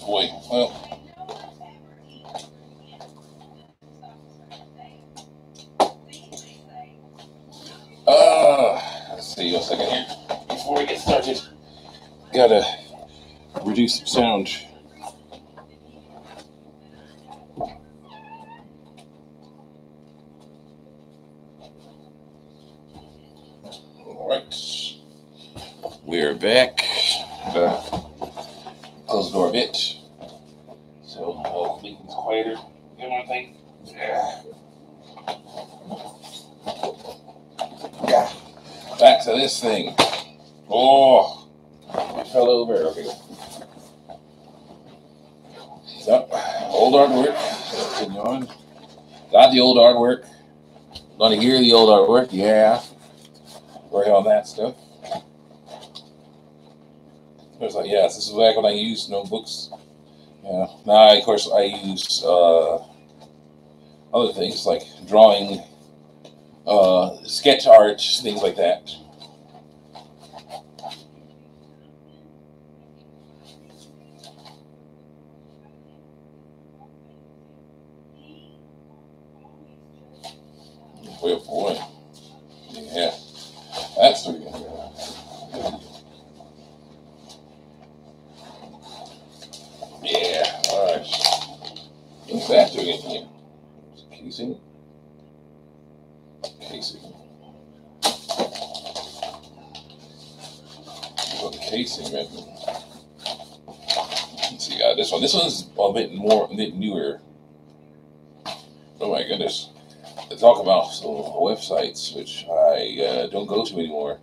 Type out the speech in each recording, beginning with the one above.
Boy, well. Let's see a second here before we get started. Gotta reduce some sound. All right, we're back. Close the door a bit, so hopefully it's quieter. You know what I think? Yeah. Back to this thing. Oh, I fell over. Okay. So, old artwork. Continue on. Got the old artwork. Want to hear the old artwork? Yeah. Working on that stuff. I was like, yes, this is back when I used notebooks. Yeah. Now, of course, I use other things like drawing, sketch art, things like that. Oh boy. Yeah. That's the beginning. Yeah. Alright. What's that doing in here? Casing. Casing. What the casing meant. Let's see, this one. This one's a bit newer. Oh my goodness. To talk about some websites which I don't go to anymore.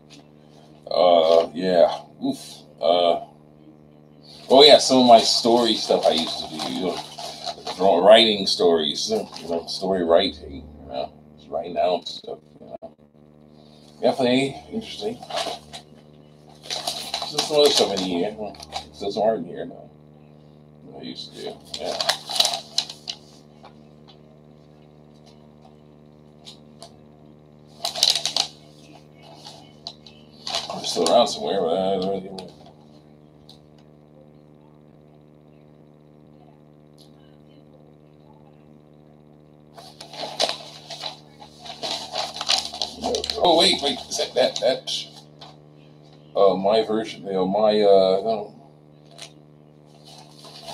Yeah. Oof. Oh yeah, some of my story stuff I used to do. Writing stories. Story writing. Just writing out stuff. Definitely interesting. Still some other stuff in here. Still some art in here. No. I used to do. Yeah. I'm still around somewhere, but I don't really know. Oh wait, is that my version? No.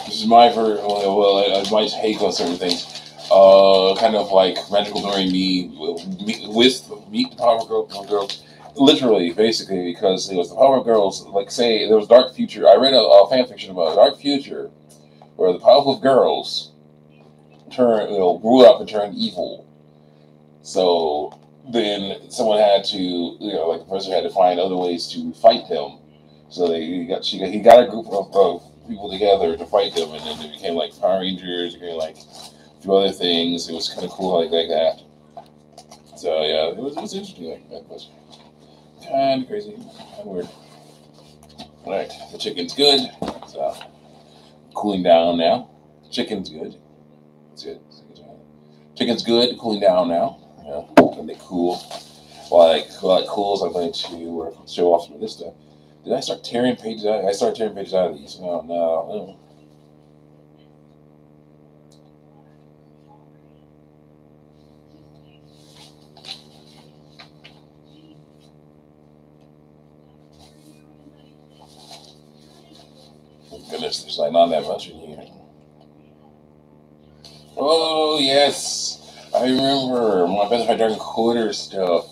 This is my version. Well, I might take on certain things. Kind of like Magical Glory Me with Meet the Powerpuff Girls. Literally, basically, because it was the Powerpuff Girls. Like, say there was Dark Future. I read a fan fiction about a Dark Future where the Powerpuff Girls grew up and turned evil. So then someone had to, like the professor had to find other ways to fight them. So he got a group of people together to fight them, and then it became like Power Rangers, it became like a few other things. It was kind of cool like that. So yeah, it was interesting like that, but kind of crazy, kind of weird. All right, the chicken's good. So cooling down now. Chicken's good. It's good. Chicken's good. Cooling down now. Yeah, when they cool. While it cools, I'm going to show off some of this stuff. Did I start tearing pages out? I started tearing pages out of these. Oh, no. Goodness, there's like not that much in here. Oh, yes. I remember my Best Buy Dragon Quarter stuff.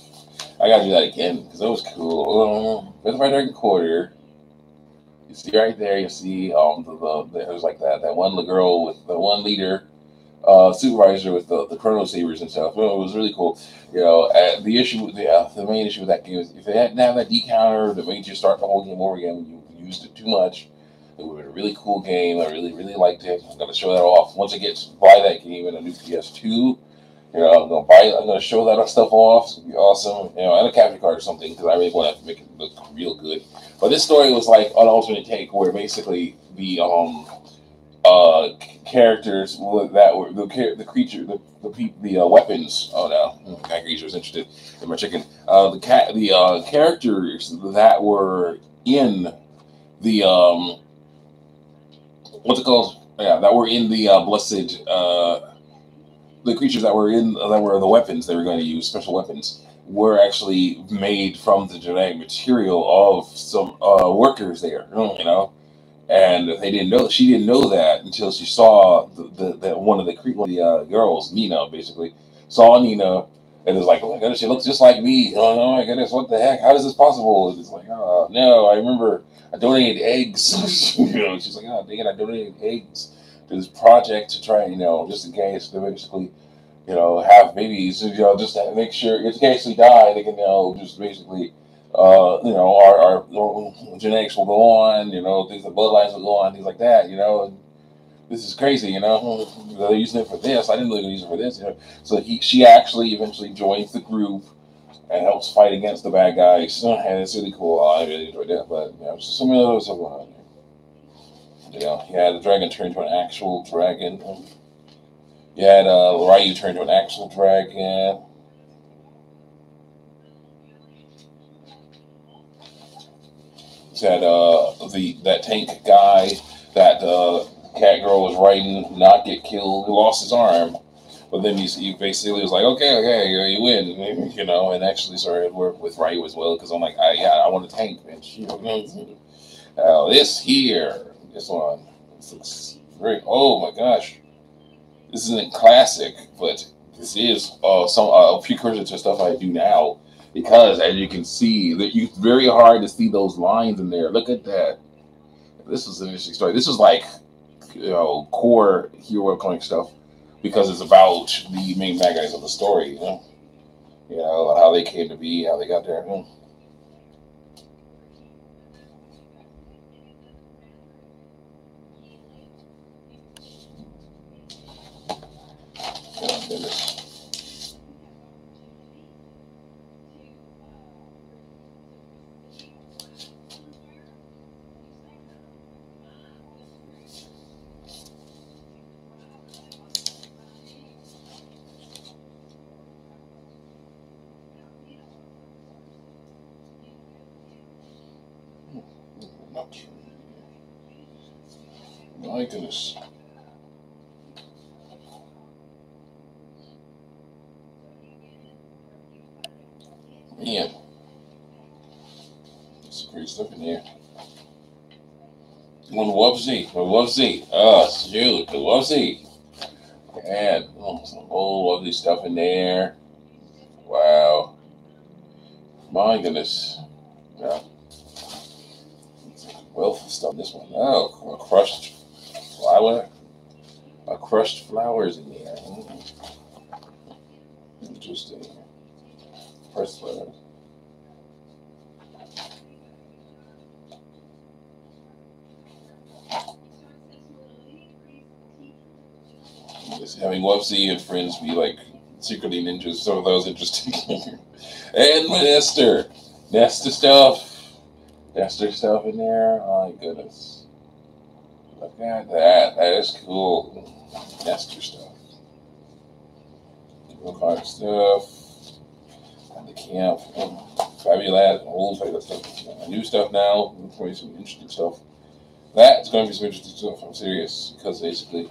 I gotta do that again because that was cool. Best Buy Dragon Quarter. You see right there, you see there's like that one little girl with the one leader supervisor with the Chrono Sabers and stuff. Well, it was really cool. The main issue with that game is if they hadn't have that decounter that made you start the whole game over again when you used it too much. It would have been a really cool game. I really, really liked it. I'm gonna show that off once I get to buy that game in a new PS2. I'm gonna show that stuff off. It's gonna be awesome. And a capture card or something because I really want to make it look real good. But this story was like an alternate take where basically the characters that were the creature, the weapons. Oh no, that creature was interested in my chicken. The characters that were in the what's it called? Yeah, that were in the blessed the creatures that were in that were the weapons they were going to use, special weapons, were actually made from the genetic material of some workers there. You know, and they didn't know. She didn't know that until she saw the one of the girls, Nina, basically saw Nina. And it's like, oh my goodness, she looks just like me. Oh my goodness, what the heck? How is this possible? And it's like, oh no, I remember I donated eggs. You know, she's like, oh dang it, I donated eggs to this project to try, you know, just in case to basically, you know, have babies, you know, just to make sure in case we die, they can, you know, just basically, you know, our genetics will go on, you know, things, the bloodlines will go on, things like that, you know. And this is crazy, you know. They're using it for this. I didn't really use it for this, you know. So she actually eventually joins the group and helps fight against the bad guys, and it's really cool. I really enjoyed that, but you know, some of those are going on. You know, yeah, the dragon turned into an actual dragon. You had Ryu turn into an actual dragon. You had that tank guy that cat girl was riding not get killed. He lost his arm, but then he basically was like, okay, you win, you know, and actually started work with Ryu as well because I'm like, I want a tank, man. This one, this looks great. Oh my gosh. This isn't classic, but this is some a precursor to stuff I do now. Because as you can see, that it's very hard to see those lines in there. Look at that. This is an interesting story. This is like, you know, core hero comic stuff because it's about the main bad guys of the story. You know how they came to be, how they got there. My goodness. Man. There's some great stuff in here. One Wubsy. Oh, shoot, the Wubsy. And some old lovely stuff in there. Wow. My goodness. Yeah. Wealth of stuff in this one. Oh, a crushed flower. A crushed flowers in there. Interesting. Crushed flowers. Just having Wubsy and friends be like secretly ninjas. So that was interesting. And Nester. Nester stuff. Nester stuff in there. Oh my goodness. Look at that. That is cool. Nester stuff. All kind of stuff. And the camp. Fabulous. Old type of stuff. New stuff now. Probably some interesting stuff. That's going to be some interesting stuff. I'm serious. Because basically,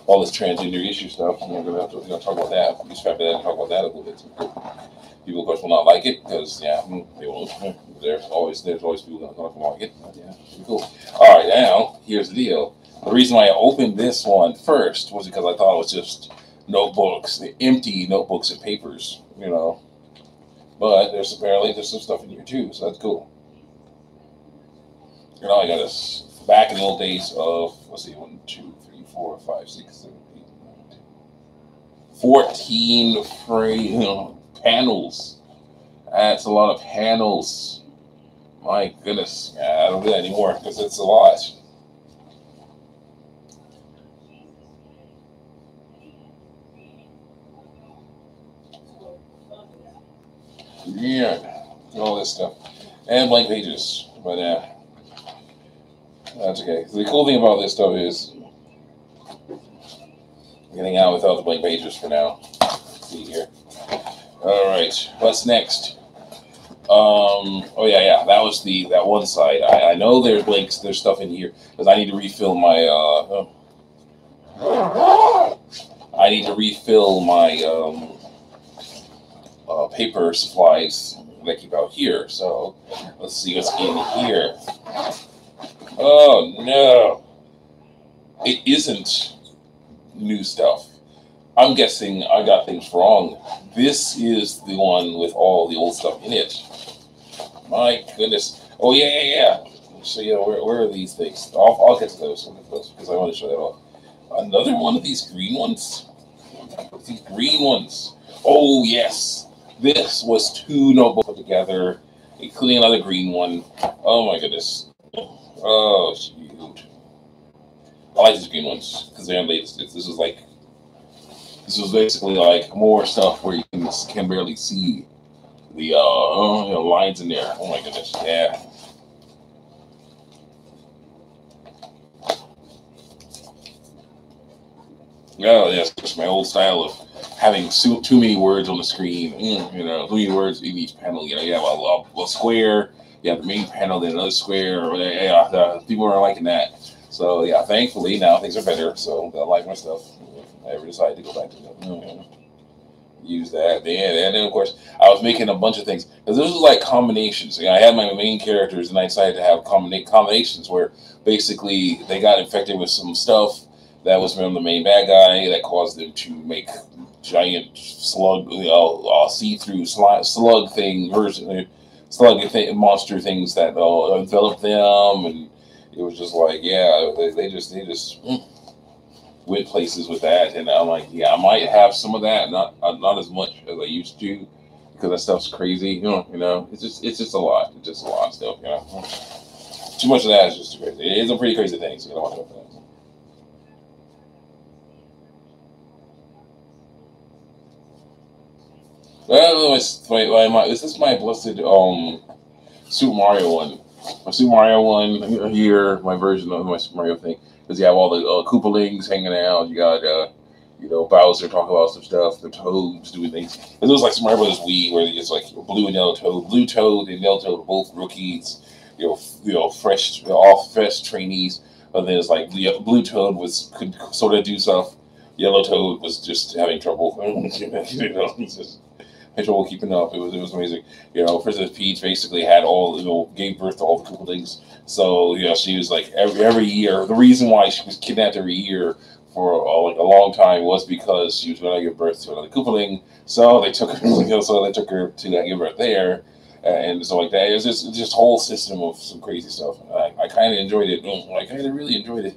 all this transgender issue stuff, we're going to have to talk about that. Use Fabulous and talk about that a little bit. People, of course, will not like it because, yeah, they won't. There's always people that don't like it. But, yeah, pretty cool. All right, now here's the deal. The reason why I opened this one first was because I thought it was just notebooks, empty notebooks and papers, you know. But there's some stuff in here too, so that's cool. You know, I got this back in the old days of 1, 2, 3, 4, 5, 6, 7, 8, 9, 10, 14 frame panels. That's a lot of panels. My goodness. Yeah, I don't do that anymore because it's a lot. Yeah, all this stuff. And blank pages. But yeah, that's okay. So the cool thing about this stuff is getting out without the blank pages for now. Let's see here. All right, what's next? Oh yeah, yeah. That was that one side. I know there's links. There's stuff in here because I need to refill my. I need to refill my paper supplies that I keep out here. So let's see what's in here. Oh no, it isn't new stuff. I'm guessing I got things wrong. This is the one with all the old stuff in it. My goodness. Oh yeah, yeah, yeah. So yeah, where are these things? I'll get to those because I want to show that off. Another one of these green ones. These green ones. Oh yes, this was two notebooks put together, including another green one. Oh my goodness. Oh shoot. I like these green ones because they're latest. This was basically like more stuff where you can barely see the lines in there. Oh my goodness, yeah. Oh yes, just my old style of having too many words on the screen. Too many words in each panel. You have a square. You have the main panel, then another square. Or, yeah, people are liking that. So yeah, thankfully now things are better. So I like my stuff. I ever decided to go back to use that. And then of course I was making a bunch of things because this was like combinations. I had my main characters, and I decided to have combinations where basically they got infected with some stuff that was from the main bad guy that caused them to make giant slug, see-through slug thing version, monster things that enveloped them, and it was just like, yeah, they just went places with that, and I'm like, yeah, I might have some of that, not as much as I used to, because that stuff's crazy. It's just a lot. It's just a lot of stuff. Too much of that is just crazy. It is a pretty crazy thing. So you don't want to talk about that. Well, this is my blessed Super Mario one. My Super Mario one here, my version of my Super Mario thing, because you have all the Koopalings hanging out. You got Bowser talking about some stuff. The Toads doing things. It was like Super Mario Brothers Wii, where it's like Blue and Yellow Toad. Blue Toad and Yellow Toad are both rookies. All fresh trainees. And then it's like the Blue Toad could sort of do stuff. Yellow Toad was just having trouble. Just had trouble keeping up. It was amazing. Princess Peach basically had gave birth to all the cool things. So she was like every year. The reason why she was kidnapped every year for like a long time was because she was going to give birth to another Koopaling. So they took her. So they took her to give birth there, and so like that. It was just whole system of some crazy stuff. I kind of enjoyed it. I kind of really enjoyed it.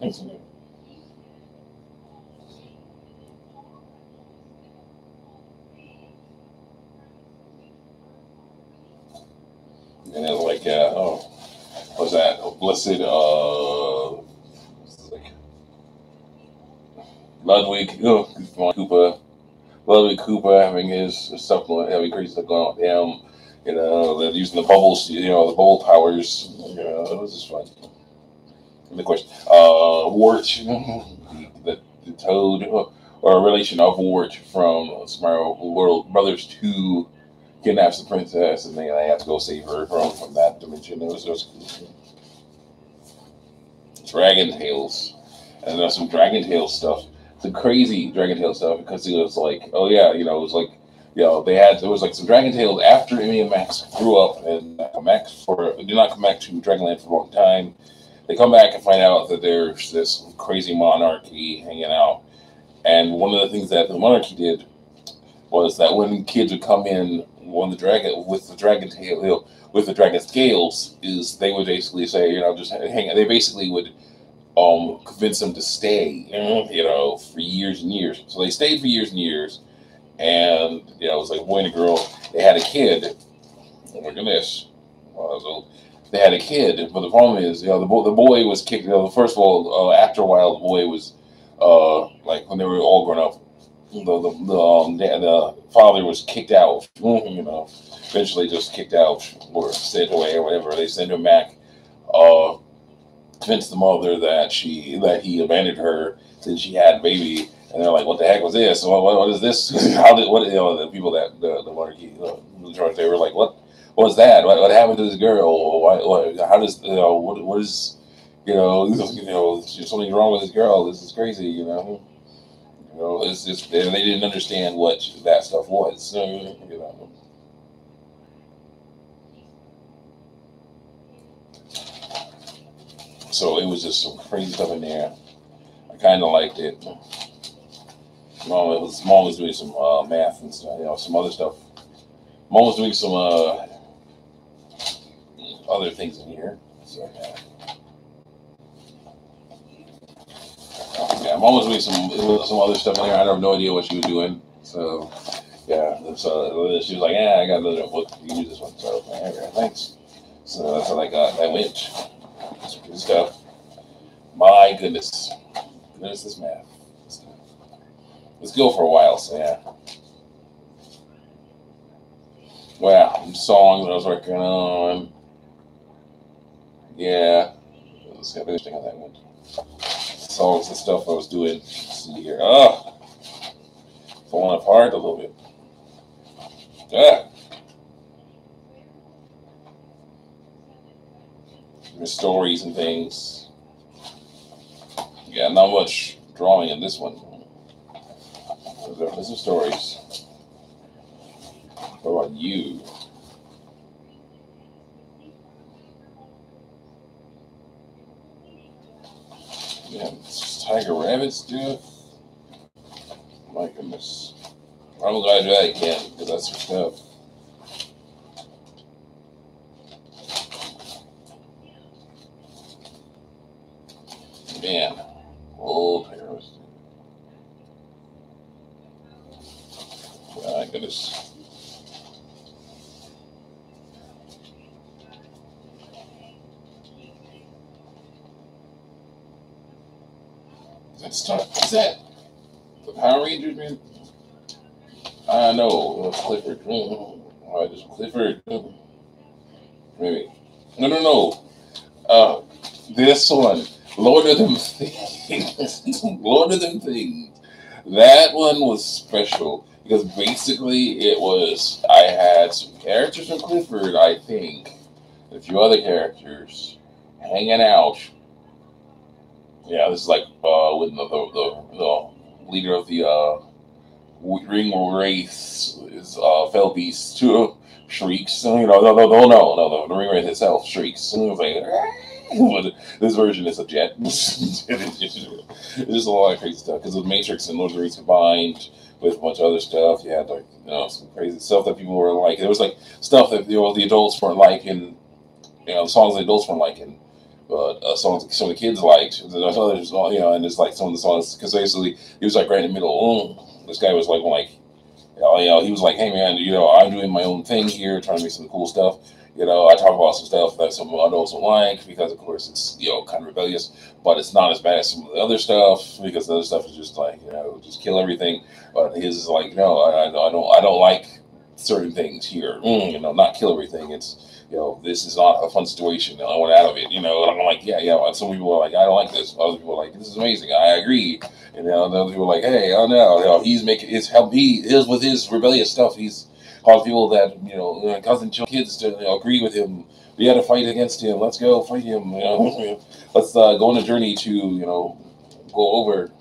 And then like what's that? Blessed like Ludwig Koopa. Ludwig Koopa having his stuff having crazy stuff going on with him. They're using the bubbles, the bubble powers. It was just fun. And of course, Wart, the Toad, or a relation of Wart from Mario World Brothers 2 kidnaps the princess, and they have to go save her from that dimension. It was just Dragon Tales, and there's some Dragon Tales stuff, some crazy Dragon Tales stuff, because it was like, oh yeah, it was like, there was like some Dragon Tales after Amy and Max grew up, and did not come back to Dragonland for a long time. They come back and find out that there's this crazy monarchy hanging out, and one of the things that the monarchy did was that when kids would come in with the dragon tail, with the dragon scales, is they would basically say, just hang. They basically would convince them to stay, for years and years. So they stayed for years and years, and it was like a boy and a girl. They had a kid. Oh my goodness! So they had a kid, but the problem is, the boy was kicked. First of all, after a while, the boy was like when they were all grown up. The father was kicked out. Eventually just kicked out or sent away or whatever. They sent him back. Convinced the mother that he abandoned her since she had a baby, and they're like, "What the heck was this? What is this? How did the people that the monarchy in charge? They were like, What's that? What happened to this girl? How does what is there's something wrong with this girl. This is crazy. It's just they didn't understand what that stuff was. So it was just some crazy stuff in there. I kind of liked it. Mom was doing some math and stuff, some other stuff. Mom was doing some other things in here. So yeah, Mom was doing some other stuff in here. I have no idea what she was doing. So yeah, so she was like, "Yeah, I got another book. You can use this one." So okay, thanks. So that's what I got. I went. Some good stuff. My goodness, this math. Let's go for a while. So yeah. Wow, songs I was working on. Yeah, let's get interesting on that one. Songs and stuff I was doing. Let's see here. Falling apart a little bit. There's stories and things. Yeah, not much drawing in this one. There's some stories. What about you? Yeah, Tiger Rabbit stuff. My goodness. I'm glad I do that again because that's her stuff. Man, old Tiger Rabbit. My goodness. Is that the Power Rangers, man? I know. It's Clifford. Just Clifford. Maybe. No. This one. Lord of them things. Lord of them things. That one was special because basically it was I had some characters from Clifford, I think, and a few other characters hanging out. Yeah, this is like with the leader of the ring wraith is fell beast to shrieks. The ring wraith itself shrieks. And it was like, but this version is a jet. It's just a lot of crazy stuff because the Matrix and Lord of the Rings combined with a bunch of other stuff. You had like some crazy stuff that people were like. There was like stuff that the adults weren't liking. The songs the adults weren't liking. But songs some of the kids liked. There's others, and it's like some of the songs because basically he was like right in the middle. This guy was like, he was like, hey man, I'm doing my own thing here, trying to make some cool stuff. I talk about some stuff that some adults don't like because of course it's kind of rebellious, but it's not as bad as some of the other stuff because the other stuff is just like just kill everything. But his is like no, I don't like certain things here. Not kill everything. It's this is not a fun situation. I want out of it. And I'm like, yeah. Some people are like, I don't like this. Other people are like, this is amazing. I agree. And other people are like, hey, oh no, he's making his help. He is with his rebellious stuff. He's caused people that causing kids to agree with him. We got to fight against him. Let's go fight him. Let's go on a journey to go over.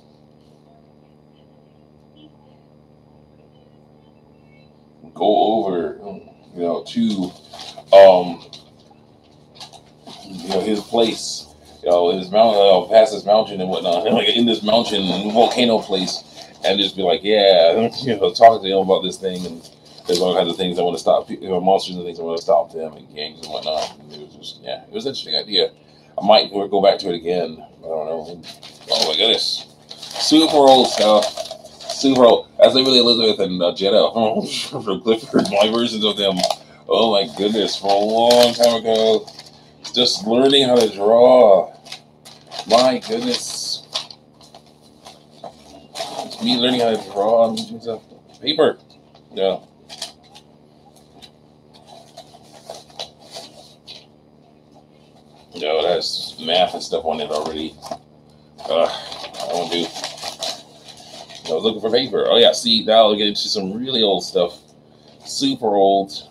To his place, his mountain, past this mountain and whatnot, like in this mountain volcano place, and just be like, yeah, talking to him about this thing, and there's all kinds of things I want to stop, monsters and things I want to stop them, and gangs and whatnot. And it was just, it was an interesting idea. I might go back to it again. I don't know. Oh my goodness, super old stuff. Super old. As they really Elizabeth and Jetta from Clifford, my versions of them. Oh my goodness, from a long time ago. Just learning how to draw. My goodness. It's me learning how to draw on paper. Yeah. It has math and stuff on it already. I won't do. I was looking for paper. Oh yeah, see, now I'll get into some really old stuff. Super old.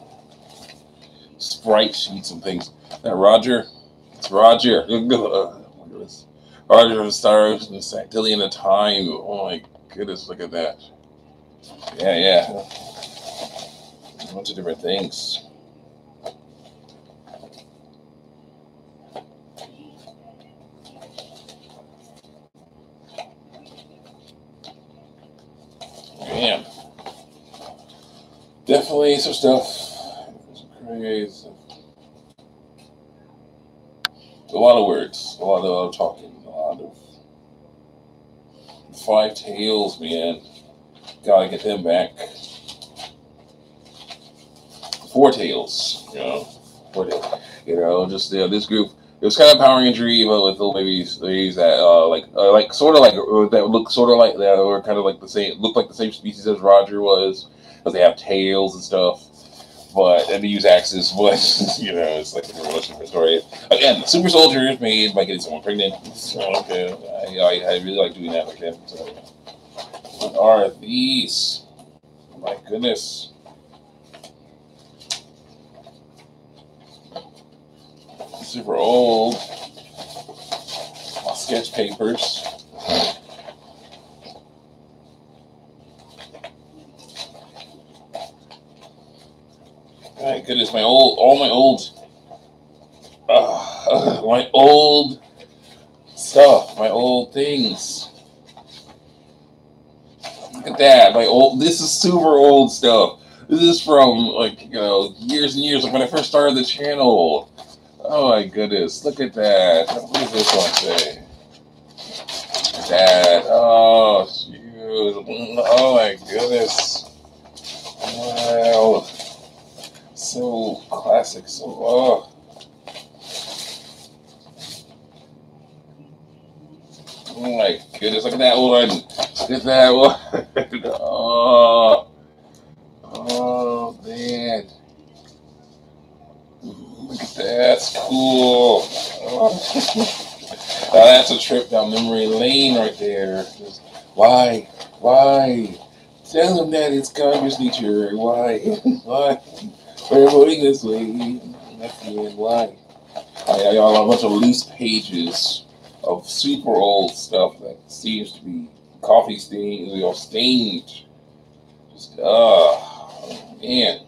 Sprite sheets and things. That Roger, it's Roger. Look at this. Roger from Star Ocean, Sactillion of Time. Oh my goodness, look at that. Yeah, yeah. A bunch of different things. Man. Definitely some stuff. Crazy. A lot of words. A lot of talking. A lot of 5 tails, man. Gotta get them back. 4 tails, you know. 4 tails. You know, just this group. It was kind of Power Injury, but with little babies that like sort of like that look sort of like that, or kind of like the same, look like the same species as Roger was, because they have tails and stuff. But and they use axes, but you know, it's like a much different story. Again, Super Soldier is made by getting someone pregnant. So okay, I really like doing that like that. So, what are these? Oh my goodness. Super old. Sketch papers. My goodness, my old stuff, my old things. Look at that, this is super old stuff. This is from, like, you know, years and years, like when I first started the channel. Oh my goodness, look at that. What does this one say? Look at that. Oh, shoot. Oh my goodness. Wow. So classic, so, oh. Oh my goodness, look at that one. Look at that one. Oh. Oh, man. Look at that. That's cool. Oh. Now that's a trip down memory lane right there. Why? Why? Tell them that it's Congress nature. Why? Why? We're voting this way. That's the end. Why? I got a bunch of loose pages of super old stuff that seems to be coffee stained, you know, stained. Just, oh, man.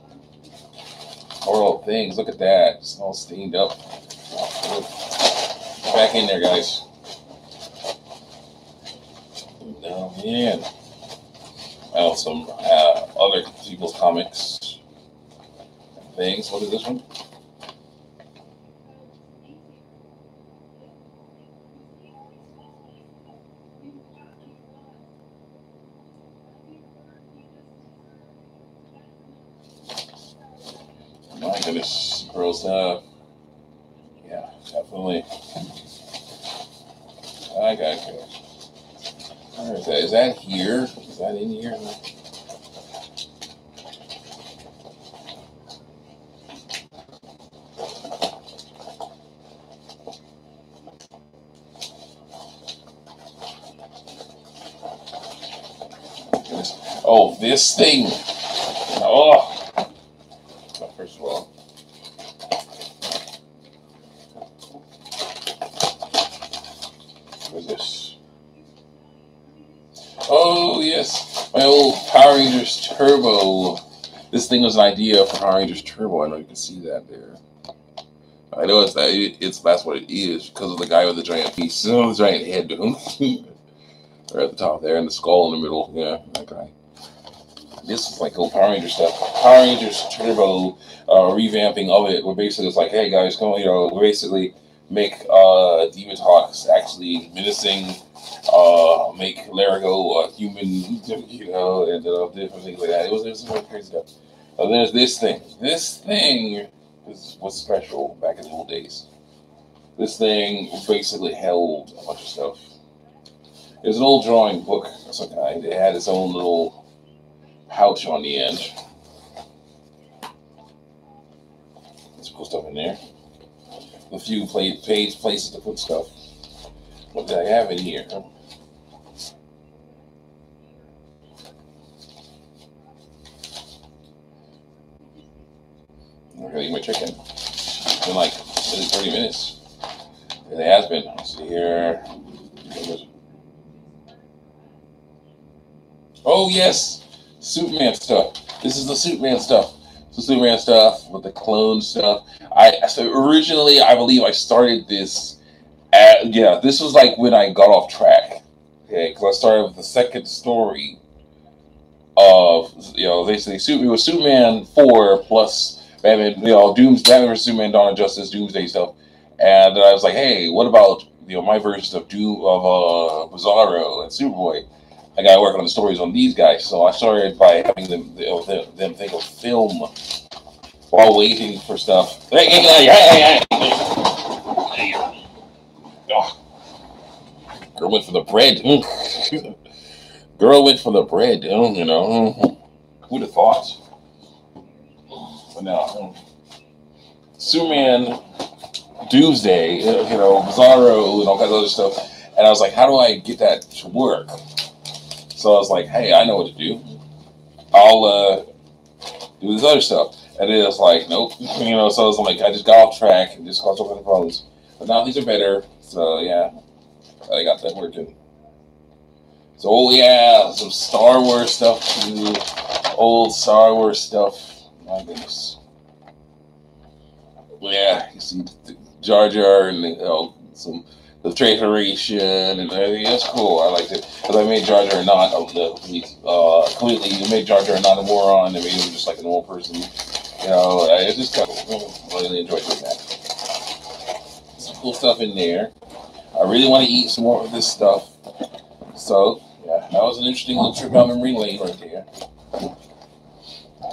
Horrible things. Look at that. It's all stained up. Back in there, guys. Oh, man. Oh, some other people's comics and things. What is this one? My goodness, girl stuff. Yeah, definitely. I got it. Where is that? Is that here? Is that in here? Oh, this thing. Oh. First of all. What is this? Oh, yes. My old Power Rangers Turbo. This thing was an idea for Power Rangers Turbo. I know you can see that there. I know that's what it is because of the guy with the giant piece, the giant head. Right at the top there, and the skull in the middle. Yeah, that guy. This is like old Power Ranger stuff. Power Rangers Turbo revamping of it. Where basically it's like, hey guys, come on, you know, we basically make Demon Talks actually menacing. Make Larigo a human, you know, and different things like that. It was some crazy stuff. There's this thing. This thing was special back in the old days. This thing basically held a bunch of stuff. It was an old drawing book of some kind. It had its own little pouch on the end. There's cool stuff in there. A few places to put stuff. What did I have in here? I'm gonna eat my chicken. here. Oh yes, Superman stuff. This is the Superman stuff. So Superman stuff with the clone stuff. So originally, I believe I started this. Yeah, this was like when I got off track. Okay, because I started with the second story of basically it was Superman 4 plus Batman, Batman vs Superman, Dawn of Justice, Doomsday stuff, and then I was like, hey, what about my versions of Bizarro and Superboy? I gotta work on the stories on these guys, so I started by having them think of film while waiting for stuff. Girl went for the bread. Girl went for the bread. Who'd have thought? But no, Superman, Doomsday, Bizarro, and all kinds of other stuff. And I was like, how do I get that to work? So I was like, hey, I know what to do. I'll do this other stuff. And it was like, nope. So I was like, I just got off track and just caused all kinds of problems. But now these are better. So yeah, I got that working. So yeah, some Star Wars stuff too. Old Star Wars stuff. My goodness. Yeah, you see Jar Jar and some the transformation and everything. That's cool. I liked it because I made Jar Jar not completely. You made Jar Jar not a moron. I made him just like a normal person. It's just kind of really enjoyed doing that. Some cool stuff in there. I really want to eat some more of this stuff. So yeah, that was an interesting little trip down memory lane right there.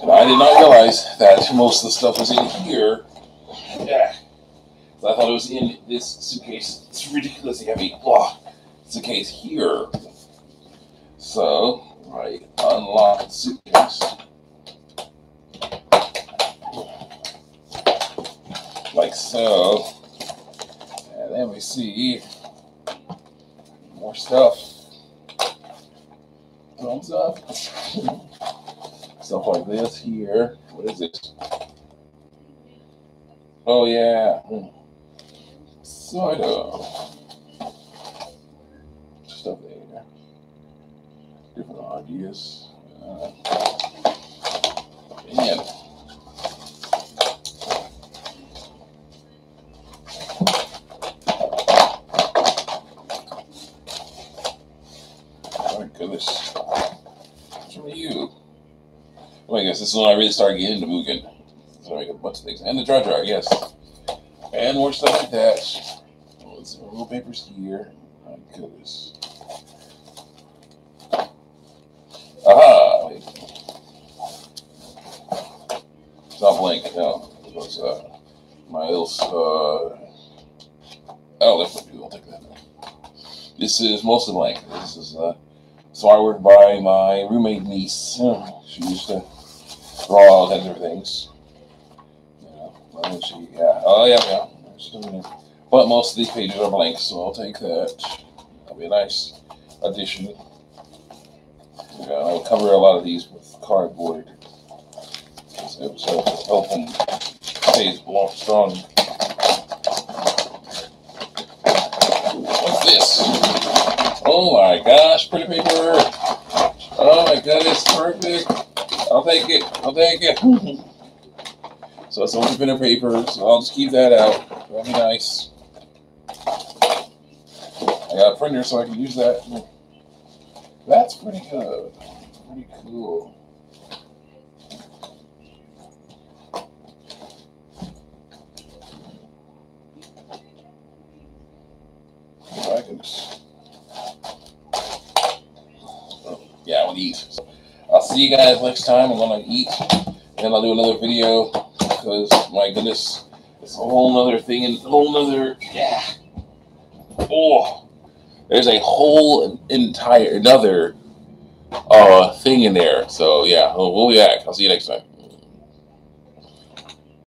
And I did not realize that most of the stuff was in here. Yeah. I thought it was in this suitcase. It's ridiculously heavy. Oh, suitcase here. So, I unlock the suitcase. Like so. And then we see more stuff. Thumbs up. Stuff like this here. What is it? Oh, yeah. Sort of stuff there. Different ideas. Man. Oh my goodness. What's wrong with you? Oh my gosh, this is when I really started getting into Mugen. So I make a bunch of things. And the Jar Jar, yes. And more stuff like that. Some little papers here. My goodness. Aha! Wait. It's not blank. No. It was my little. Oh, that's what I'll take that. This is mostly blank. This is artwork by my roommate niece. She used to draw all kinds of things. Yeah. Oh, yeah. But most of these pages are blank, so I'll take that. That'll be a nice addition. Yeah, I'll cover a lot of these with cardboard. So it will help them stay strong. What's this? Oh my gosh, pretty paper. Oh my goodness, perfect. I'll take it. So it's only printer paper, so I'll just keep that out. That'll be nice. I got a printer, so I can use that. That's pretty good. Pretty cool. I can just... Yeah, I want to eat. So I'll see you guys next time. I'm going to eat, and I'll do another video. Because, my goodness, it's a whole nother thing, and yeah. Oh, there's a whole another thing in there. So, yeah, we'll be back. I'll see you next time.